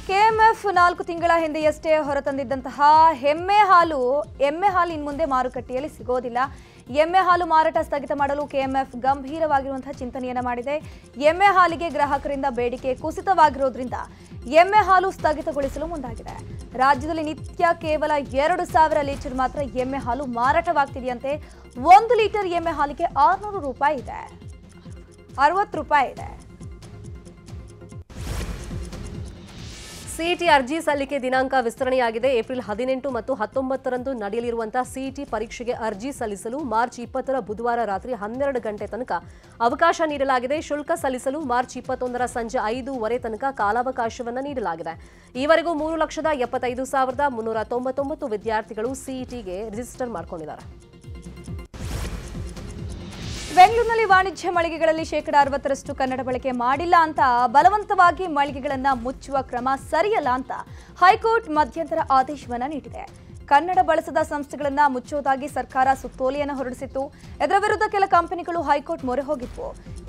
KMF 4 ತಿಂಗಳ ಹಿಂದೆಯಷ್ಟೇ ಹೊರತಂದಿದ್ದಂತಹ ಎಮ್ಮೆ ಹಾಲು ಇನ್ನು ಮುಂದೆ ಮಾರುಕಟ್ಟೆಯಲ್ಲಿ ಸಿಗೋದಿಲ್ಲ. ಎಮ್ಮೆ ಹಾಲು ಮಾರಾಟ ಸ್ಥಗಿತ ಮಾಡಲು ಕೆಎಂಎಫ್ ಗಂಭೀರವಾಗಿರುವಂತಹ ಚಿಂತನೆಯನ್ನ ಮಾಡಿದೆ. ಎಮ್ಮೆ ಹಾಲಿಗೆ ಗ್ರಾಹಕರಿಂದ ಬೇಡಿಕೆ ಕುಸಿತವಾಗಿರೋದ್ರಿಂದ ಎಮ್ಮೆ ಹಾಲು ಸ್ಥಗಿತಗೊಳಿಸಲು ಮುಂದಾಗಿದೆ. ರಾಜ್ಯದಲ್ಲಿ ನಿತ್ಯ ಕೇವಲ 2,000 ಲೀಟರ್ ಮಾತ್ರ ಎಮ್ಮೆ ಹಾಲು ಮಾರಾಟವಾಗ್ತಿದೆಯಂತೆ. 1 ಲೀಟರ್ ಎಮ್ಮೆ ಹಾಲಿಗೆ 600 ರೂಪಾಯಿ ಇದೆ, 60 ರೂಪಾಯಿ ಇದೆ. ಸಿಇಟಿ ಅರ್ಜಿ ಸಲ್ಲಿಕೆ ದಿನಾಂಕ ವಿಸ್ತರಣೆಯಾಗಿದೆ. ಏಪ್ರಿಲ್ 18 ಮತ್ತು 19ರಂದು ನಡೆಯಲಿರುವಂತಹ ಸಿಇಟಿ ಪರೀಕ್ಷೆಗೆ ಅರ್ಜಿ ಸಲ್ಲಿಸಲು ಮಾರ್ಚ್ 20ರ ಬುಧವಾರ ರಾತ್ರಿ 12 ಗಂಟೆ ತನಕ ಅವಕಾಶ ನೀಡಲಾಗಿದೆ. ಶುಲ್ಕ ಸಲ್ಲಿಸಲು ಮಾರ್ಚ್ 21ರ ಸಂಜೆ 5:15 ತನಕ ಕಾಲಾವಕಾಶವನ್ನು ನೀಡಲಾಗಿದೆ. ಈವರೆಗೂ 3,75,399 ವಿದ್ಯಾರ್ಥಿಗಳು ಸಿಇಟಿಗೆ ರಿಜಿಸ್ಟರ್ ಮಾಡಿಕೊಂಡಿದ್ದಾರೆ. ಬೆಂಗಳೂರಿನಲ್ಲಿ ವಾಣಿಜ್ಯ ಮಳಿಗೆಗಳಲ್ಲಿ 60% ಕನ್ನಡ ಬಳಕೆ ಮಾಡಿಲ್ಲ ಅಂತ ಬಲವಂತವಾಗಿ ಮಳಿಗೆಗಳನ್ನು ಮುಚ್ಚುವ ಕ್ರಮ ಸರಿಯಲ್ಲ ಅಂತ ಹೈಕೋರ್ಟ್ ಮಧ್ಯಂತರ ಆದೇಶವನ್ನು ನೀಡಿದೆ. ಕನ್ನಡ ಬಳಸದ ಸಂಸ್ಥೆಗಳನ್ನು ಮುಚ್ಚುವುದಾಗಿ ಸರ್ಕಾರ ಸುತ್ತೋಲೆಯನ್ನು ಹೊರಡಿಸಿತ್ತು. ಇದರ ವಿರುದ್ಧ ಕೆಲ ಕಂಪನಿಗಳು ಹೈಕೋರ್ಟ್ ಮೊರೆ ಹೋಗಿತ್ತು.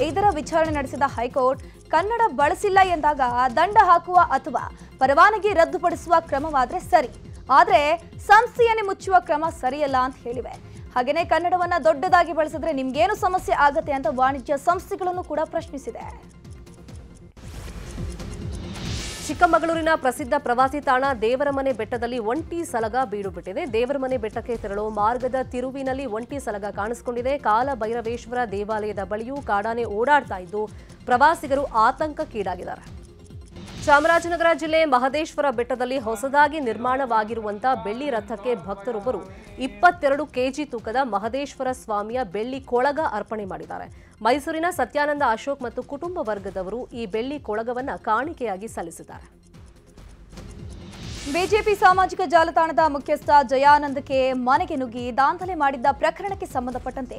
ಇದರ ವಿಚಾರಣೆ ನಡೆಸಿದ ಹೈಕೋರ್ಟ್ ಕನ್ನಡ ಬಳಸಿಲ್ಲ ಎಂದಾಗ ದಂಡ ಹಾಕುವ ಅಥವಾ ಪರವಾನಗಿ ರದ್ದುಪಡಿಸುವ ಕ್ರಮವಾದರೆ ಸರಿ, ಆದರೆ ಸಂಸ್ಥೆಯನ್ನೇ ಮುಚ್ಚುವ ಕ್ರಮ ಸರಿಯಲ್ಲ ಅಂತ ಹೇಳಿವೆ. ಹಾಗೆಯೇ ಕನ್ನಡವನ್ನ ದೊಡ್ಡದಾಗಿ ಬಳಸಿದ್ರೆ ನಿಮ್ಗೇನು ಸಮಸ್ಯೆ ಆಗತ್ತೆ ಅಂತ ವಾಣಿಜ್ಯ ಸಂಸ್ಥೆಗಳನ್ನು ಕೂಡ ಪ್ರಶ್ನಿಸಿದೆ. ಚಿಕ್ಕಮಗಳೂರಿನ ಪ್ರಸಿದ್ಧ ಪ್ರವಾಸಿ ತಾಣ ದೇವರಮನೆ ಬೆಟ್ಟದಲ್ಲಿ ಒಂಟಿ ಸಲಗ ಬೀಡು ಬಿಟ್ಟಿದೆ. ದೇವರಮನೆ ಬೆಟ್ಟಕ್ಕೆ ತೆರಳುವ ಮಾರ್ಗದ ತಿರುವಿನಲ್ಲಿ ಒಂಟಿ ಸಲಗ ಕಾಣಿಸಿಕೊಂಡಿದೆ. ಕಾಲಭೈರವೇಶ್ವರ ದೇವಾಲಯದ ಬಳಿಯೂ ಕಾಡಾನೆ ಓಡಾಡ್ತಾ ಇದ್ದು ಪ್ರವಾಸಿಗರು ಆತಂಕಕ್ಕೀಡಾಗಿದ್ದಾರೆ. ಚಾಮರಾಜನಗರ ಜಿಲ್ಲೆ ಮಹದೇಶ್ವರ ಬೆಟ್ಟದಲ್ಲಿ ಹೊಸದಾಗಿ ನಿರ್ಮಾಣವಾಗಿರುವಂತಹ ಬೆಳ್ಳಿ ರಥಕ್ಕೆ ಭಕ್ತರೊಬ್ಬರು 22 ಕೆಜಿ ತೂಕದ ಮಹದೇಶ್ವರ ಸ್ವಾಮಿಯ ಬೆಳ್ಳಿ ಕೊಳಗ ಅರ್ಪಣೆ ಮಾಡಿದ್ದಾರೆ. ಮೈಸೂರಿನ ಸತ್ಯಾನಂದ ಅಶೋಕ್ ಮತ್ತು ಕುಟುಂಬ ವರ್ಗದವರು ಈ ಬೆಳ್ಳಿ ಕೊಳಗವನ್ನು ಕಾಣಿಕೆಯಾಗಿ ಸಲ್ಲಿಸಿದ್ದಾರೆ. ಬಿಜೆಪಿ ಸಾಮಾಜಿಕ ಜಾಲತಾಣದ ಮುಖ್ಯಸ್ಥ ಜಯಾನಂದಕ್ಕೆ ಮನೆಗೆ ನುಗ್ಗಿ ದಾಂಧಲೆ ಮಾಡಿದ್ದ ಪ್ರಕರಣಕ್ಕೆ ಸಂಬಂಧಪಟ್ಟಂತೆ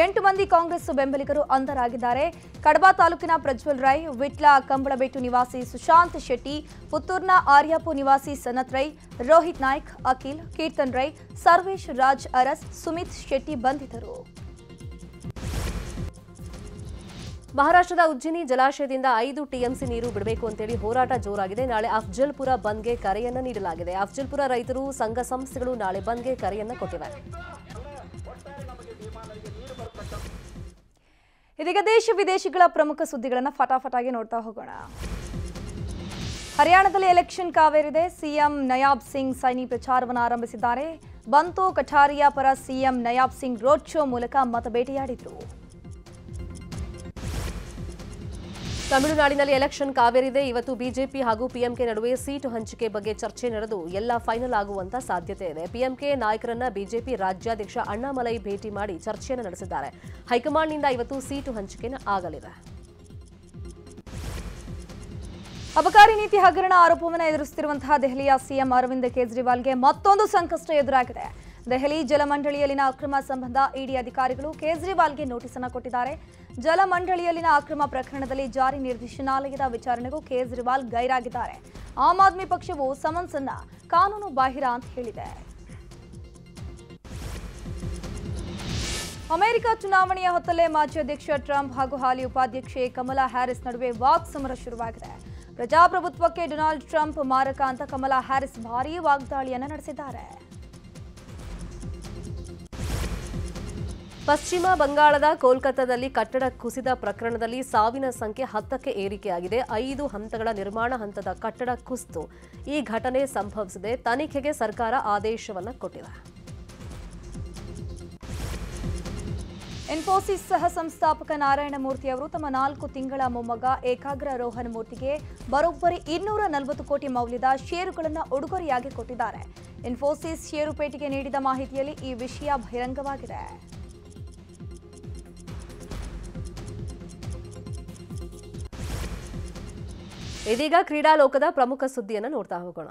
8 ಮಂದಿ ಕಾಂಗ್ರೆಸ್ ಬೆಂಬಲಿಗರು ಅಂಧರಾಗಿದ್ದಾರೆ. ಕಡಬ ತಾಲೂಕಿನ ಪ್ರಜ್ವಲ್ ರೈ, ವಿಟ್ಲ ಕಂಬಳಬೆಟ್ಟು ನಿವಾಸಿ ಸುಶಾಂತ್ ಶೆಟ್ಟಿ, ಪುತ್ತೂರ್ನ ಆರ್ಯಾಪು ನಿವಾಸಿ ಸನತ್ ರೈ, ರೋಹಿತ್ ನಾಯ್ಕ್, ಅಖಿಲ್, ಕೀರ್ತನ್ ರೈ, ಸರ್ವೇಶ್ ರಾಜ್ ಅರಸ್, ಸುಮಿತ್ ಶೆಟ್ಟಿ ಬಂಧಿತರು. ಮಹಾರಾಷ್ಟ್ರದ ಉಜ್ಜಿನಿ ಜಲಾಶಯದಿಂದ 5 ಟಿಎಂಸಿ ನೀರು ಬಿಡಬೇಕು ಅಂತೇಳಿ ಹೋರಾಟ ಜೋರಾಗಿದೆ. ನಾಳೆ ಅಫ್ಜಲ್ಪುರ ಬಂದ್ಗೆ ಕರೆಯನ್ನ ನೀಡಲಾಗಿದೆ. ಅಫ್ಜಲ್ಪುರ ರೈತರು ಸಂಘ ಸಂಸ್ಥೆಗಳು ನಾಳೆ ಬಂದ್ಗೆ ಕರೆಯನ್ನ ಕೊಟ್ಟಿವೆ. ಇದೀಗ ದೇಶ ವಿದೇಶಗಳ ಪ್ರಮುಖ ಸುದ್ದಿಗಳನ್ನು ಫಟಾಫಟಾಗಿ ನೋಡ್ತಾ ಹೋಗೋಣ. ಹರಿಯಾಣದಲ್ಲಿ ಎಲೆಕ್ಷನ್ ಕಾವೇರಿದೆ. ಸಿಎಂ ನಯಾಬ್ ಸಿಂಗ್ ಸೈನಿ ಪ್ರಚಾರವನ್ನು ಆರಂಭಿಸಿದ್ದಾರೆ. ಬಂತೋ ಕಠಾರಿಯಾ ಪರ CM Nayab Singh road show ಮೂಲಕ ಮತಬೇಟೆಯಾಡಿದರು. ತಮಿಳುನಾಡಿನಲ್ಲಿ ಎಲೆಕ್ಷನ್ ಕಾವೇರಿದೆ. ಇವತ್ತು ಬಿಜೆಪಿ ಹಾಗೂ ಪಿಎಂಕೆ ನಡುವೆ ಸೀಟು ಹಂಚಿಕೆ ಬಗ್ಗೆ ಚರ್ಚೆ ನಡೆದು ಎಲ್ಲ ಫೈನಲ್ ಆಗುವಂತ ಸಾಧ್ಯತೆ ಇದೆ. ಪಿಎಂಕೆ ನಾಯಕರನ್ನ ಬಿಜೆಪಿ ರಾಜ್ಯಾಧ್ಯಕ್ಷ ಅಣ್ಣಾಮಲೈ ಭೇಟಿ ಮಾಡಿ ಚರ್ಚೆಯನ್ನು ನಡೆಸಿದ್ದಾರೆ. ಹೈಕಮಾಂಡ್ನಿಂದ ಇವತ್ತು ಸೀಟು ಹಂಚಿಕೆ ಆಗಲಿದೆ. ಅಬಕಾರಿ ನೀತಿ ಹಗರಣ ಆರೋಪವನ್ನು ಎದುರಿಸುತ್ತಿರುವಂತಹ ದೆಹಲಿಯ ಸಿಎಂ ಅರವಿಂದ್ ಕೇಜ್ರಿವಾಲ್ಗೆ ಮತ್ತೊಂದು ಸಂಕಷ್ಟ ಎದುರಾಗಿದೆ. ದೆಹಲಿ ಜಲಮಂಡಳಿಯಲ್ಲಿನ ಅಕ್ರಮ ಸಂಬಂಧ ಇಡಿ ಅಧಿಕಾರಿಗಳು ಕೇಜ್ರಿವಾಲ್ಗೆ ನೋಟಿಸ್ ಅನ್ನು ಕೊಟ್ಟಿದ್ದಾರೆ. ಜಲಮಂಡಳಿಯಲ್ಲಿನ ಅಕ್ರಮ ಪ್ರಕರಣದಲ್ಲಿ ಜಾರಿ ನಿರ್ದೇಶನಾಲಯದ ವಿಚಾರಣೆಗೂ ಕೇಜ್ರಿವಾಲ್ ಗೈರಾಗಿದ್ದಾರೆ. ಆಮ್ ಆದ್ಮಿ ಪಕ್ಷವು ಸಮನ್ಸ್ ಅನ್ನ ಕಾನೂನು ಬಾಹಿರ ಅಂತ ಹೇಳಿದೆ. ಅಮೆರಿಕ ಚುನಾವಣೆಯ ಹೊತ್ತಲ್ಲೇ ಮಾಜಿ ಅಧ್ಯಕ್ಷ ಟ್ರಂಪ್ ಹಾಗೂ ಹಾಲಿ ಉಪಾಧ್ಯಕ್ಷೆ ಕಮಲಾ ಹ್ಯಾರಿಸ್ ನಡುವೆ ವಾಕ್ ಸಮರ ಶುರುವಾಗಿದೆ. ಪ್ರಜಾಪ್ರಭುತ್ವಕ್ಕೆ ಡೊನಾಲ್ಡ್ ಟ್ರಂಪ್ ಮಾರಕ ಅಂತ ಕಮಲಾ ಹ್ಯಾರಿಸ್ ಭಾರೀ ವಾಗ್ದಾಳಿಯನ್ನು ನಡೆಸಿದ್ದಾರೆ. ಪಶ್ಚಿಮ ಬಂಗಾಳದ ಕೋಲ್ಕತ್ತಾದಲ್ಲಿ ಕಟ್ಟಡ ಕುಸಿದ ಪ್ರಕರಣದಲ್ಲಿ ಸಾವಿನ ಸಂಖ್ಯೆ 10ಕ್ಕೆ ಏರಿಕೆಯಾಗಿದೆ. 5 ಹಂತಗಳ ನಿರ್ಮಾಣ ಹಂತದ ಕಟ್ಟಡ ಕುಸಿತು ಈ ಘಟನೆ ಸಂಭವಿಸಿದೆ. ತನಿಖೆಗೆ ಸರ್ಕಾರ ಆದೇಶವನ್ನು ಕೊಟ್ಟಿದೆ. ಇನ್ಫೋಸಿಸ್ ಸಹ ಸಂಸ್ಥಾಪಕ ನಾರಾಯಣ ಮೂರ್ತಿ ಅವರು ತಮ್ಮ 4 ತಿಂಗಳ ಮೊಮ್ಮಗ ಏಕಾಗ್ರ ರೋಹನ್ ಮೂರ್ತಿಗೆ ಬರೋಬ್ಬರಿ 240 ಕೋಟಿ ಮೌಲ್ಯದ ಷೇರುಗಳನ್ನು ಉಡುಗೊರೆಯಾಗಿ ಕೊಟ್ಟಿದ್ದಾರೆ. ಇನ್ಫೋಸಿಸ್ ಷೇರುಪೇಟೆಗೆ ನೀಡಿದ ಮಾಹಿತಿಯಲ್ಲಿ ಈ ವಿಷಯ ಬಹಿರಂಗವಾಗಿದೆ. ಇದೀಗ ಕ್ರೀಡಾ ಲೋಕದ ಪ್ರಮುಖ ಸುದ್ದಿಯನ್ನು ನೋಡ್ತಾ ಹೋಗೋಣ.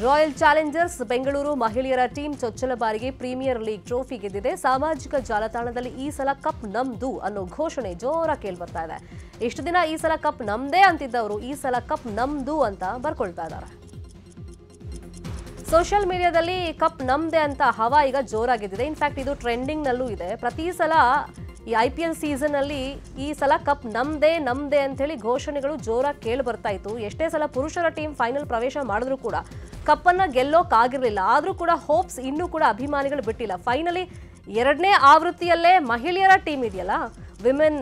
ರಾಯಲ್ ಚಾಲೆಂಜರ್ಸ್ ಬೆಂಗಳೂರು ಮಹಿಳೆಯರ ಟೀಮ್ ಚೊಚ್ಚಲ ಬಾರಿಗೆ ಪ್ರೀಮಿಯರ್ ಲೀಗ್ ಟ್ರೋಫಿ ಗೆದ್ದಿದೆ. ಸಾಮಾಜಿಕ ಜಾಲತಾಣದಲ್ಲಿ ಈ ಸಲ ಕಪ್ ನಮ್ದು ಅನ್ನೋ ಘೋಷಣೆ ಜೋರಾಗಿ ಕೇಳಿಬರ್ತಾ ಇದೆ. ಇಷ್ಟು ದಿನ ಈ ಸಲ ಕಪ್ ನಮ್ದೇ ಅಂತಿದ್ದವರು ಈ ಸಲ ಕಪ್ ನಮ್ದು ಅಂತ ಬರ್ಕೊಳ್ತಾ ಇದ್ದಾರೆ. ಸೋಷಿಯಲ್ ಮೀಡಿಯಾದಲ್ಲಿ ಕಪ್ ನಮ್ದೆ ಅಂತ ಹವಾ ಈಗ ಜೋರಾಗಿದ್ದಿದೆ. ಇನ್ಫ್ಯಾಕ್ಟ್ ಇದು ಟ್ರೆಂಡಿಂಗ್ ನಲ್ಲೂ ಇದೆ. ಪ್ರತಿ ಸಲ ಈ IPL ಸೀಸನ್ ಅಲ್ಲಿ ಈ ಸಲ ಕಪ್ ನಮ್ದೇ ಅಂತೇಳಿ ಘೋಷಣೆಗಳು ಜೋರಾಗಿ ಕೇಳಿ ಬರ್ತಾ ಇತ್ತು. ಎಷ್ಟೇ ಸಲ ಪುರುಷರ ಟೀಮ್ ಫೈನಲ್ ಪ್ರವೇಶ ಮಾಡಿದ್ರು ಕೂಡ ಕಪ್ಪನ್ನ ಗೆಲ್ಲೋಕ್ಕಾಗಿರ್ಲಿಲ್ಲ. ಆದ್ರೂ ಕೂಡ ಹೋಪ್ಸ್ ಇನ್ನೂ ಕೂಡ ಅಭಿಮಾನಿಗಳು ಬಿಟ್ಟಿಲ್ಲ. ಫೈನಲಿ 2ನೇ ಆವೃತ್ತಿಯಲ್ಲೇ ಮಹಿಳೆಯರ ಟೀಮ್ ಇದೆಯಲ್ಲ, ವಿಮೆನ್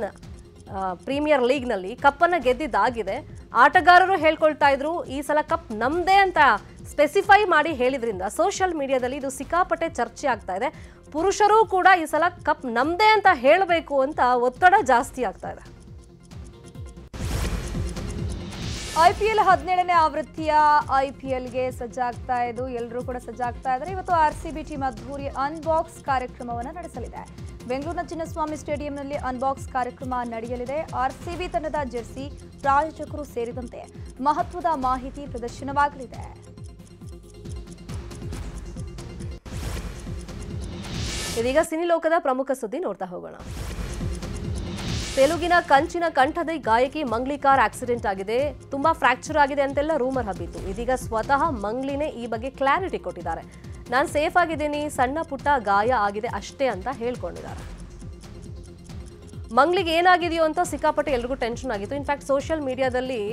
ಪ್ರೀಮಿಯರ್ ಲೀಗ್ನಲ್ಲಿ ಕಪ್ಪನ್ನ ಗೆದ್ದಿದ್ದಾಗಿದೆ. ಆಟಗಾರರು ಹೇಳ್ಕೊಳ್ತಾ ಇದ್ರು ಈ ಸಲ ಕಪ್ ನಮ್ದೇ ಅಂತ ಸ್ಪೆಸಿಫೈ ಮಾಡಿ ಹೇಳಿದ್ರಿಂದ ಸೋಷಿಯಲ್ ಮೀಡಿಯಾದಲ್ಲಿ ಇದು ಸಿಕ್ಕಾಪಟ್ಟೆ ಚರ್ಚೆ ಆಗ್ತಾ ಇದೆ. ಪುರುಷರು ಕೂಡ ಈ ಸಲ ಕಪ್ ನಮ್ದೇ ಅಂತ ಹೇಳಬೇಕು ಅಂತ ಒತ್ತಡ ಜಾಸ್ತಿ ಆಗ್ತಾ ಇದೆ. IPL 17ನೇ ಆವೃತ್ತಿಯ IPLಗೆ ಸಜ್ಜಾಗ್ತಾ ಇದ್ದು ಎಲ್ಲರೂ ಕೂಡ ಸಜ್ಜಾಗ್ತಾ ಇದ್ದಾರೆ. ಇವತ್ತು RCB ಟೀಮ್ ಅದ್ಧೂರಿ ಅನ್ಬಾಕ್ಸ್ ಕಾರ್ಯಕ್ರಮವನ್ನು ನಡೆಸಲಿದೆ. ಬೆಂಗಳೂರಿನ ಚಿನ್ನಸ್ವಾಮಿ ಸ್ಟೇಡಿಯಂನಲ್ಲಿ ಅನ್ಬಾಕ್ಸ್ ಕಾರ್ಯಕ್ರಮ ನಡೆಯಲಿದೆ. RCB ತಂಡದ ಜೆರ್ಸಿ, ಪ್ರಾಯೋಜಕರು ಸೇರಿದಂತೆ ಮಹತ್ವದ ಮಾಹಿತಿ ಪ್ರದರ್ಶನವಾಗಲಿದೆ. ಇದೀಗ ಸಿನಿ ಲೋಕದ ಪ್ರಮುಖ ಸುದ್ದಿ ನೋಡ್ತಾ ಹೋಗೋಣ. ತೆಲುಗಿನ ಕಂಚಿನ ಕಂಠದ ಗಾಯಕಿ ಮಂಗ್ಲಿ ಕಾರ್ ಆಕ್ಸಿಡೆಂಟ್ ಆಗಿದೆ, ತುಂಬಾ ಫ್ರಾಕ್ಚರ್ ಆಗಿದೆ ಅಂತೆಲ್ಲ ರೂಮರ್ ಹಬ್ಬಿತ್ತು. ಇದೀಗ ಸ್ವತಃ ಮಂಗ್ಲಿನೇ ಈ ಬಗ್ಗೆ ಕ್ಲಾರಿಟಿ ಕೊಟ್ಟಿದ್ದಾರೆ. ನಾನು ಸೇಫ್ ಆಗಿದ್ದೀನಿ, ಸಣ್ಣ ಪುಟ್ಟ ಗಾಯ ಆಗಿದೆ ಅಷ್ಟೇ ಅಂತ ಹೇಳ್ಕೊಂಡಿದ್ದಾರೆ. ಮಂಗ್ಲಿಗೆ ಏನಾಗಿದೆಯೋ ಅಂತ ಸಿಕ್ಕಾಪಟ್ಟೆ ಎಲ್ರಿಗೂ ಟೆನ್ಷನ್ ಆಗಿತ್ತು. ಇನ್ಫ್ಯಾಕ್ಟ್ ಸೋಷಿಯಲ್ ಮೀಡಿಯಾದಲ್ಲಿ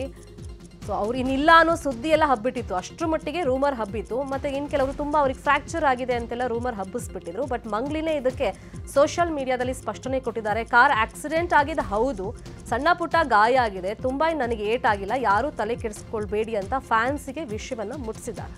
ಅವ್ರು ಇನ್ನಿಲ್ಲ ಅನ್ನೋ ಸುದ್ದಿ ಎಲ್ಲ ಹಬ್ಬಿಟ್ಟಿತ್ತು. ಅಷ್ಟರ ಮಟ್ಟಿಗೆ ರೂಮರ್ ಹಬ್ಬಿತ್ತು. ಮತ್ತೆ ಇನ್ನು ಕೆಲವರು ತುಂಬಾ ಅವ್ರಿಗೆ ಫ್ರಾಕ್ಚರ್ ಆಗಿದೆ ಅಂತೆಲ್ಲ ರೂಮರ್ ಹಬ್ಬಿಸ್ಬಿಟ್ಟಿದ್ರು. ಬಟ್ ಮಂಗ್ಲಿನೇ ಇದಕ್ಕೆ ಸೋಷಿಯಲ್ ಮೀಡಿಯಾದಲ್ಲಿ ಸ್ಪಷ್ಟನೆ ಕೊಟ್ಟಿದ್ದಾರೆ. ಕಾರ್ ಆಕ್ಸಿಡೆಂಟ್ ಆಗಿದೆ ಹೌದು, ಸಣ್ಣ ಪುಟ್ಟ ಗಾಯ ಆಗಿದೆ, ತುಂಬಾ ನನಗೆ ಏಟ್ ಆಗಿಲ್ಲ, ಯಾರೂ ತಲೆ ಕೆಡಿಸ್ಕೊಳ್ಬೇಡಿ ಅಂತ ಫ್ಯಾನ್ಸಿಗೆ ವಿಷಯವನ್ನ ಮುಟ್ಟಿಸಿದ್ದಾರೆ.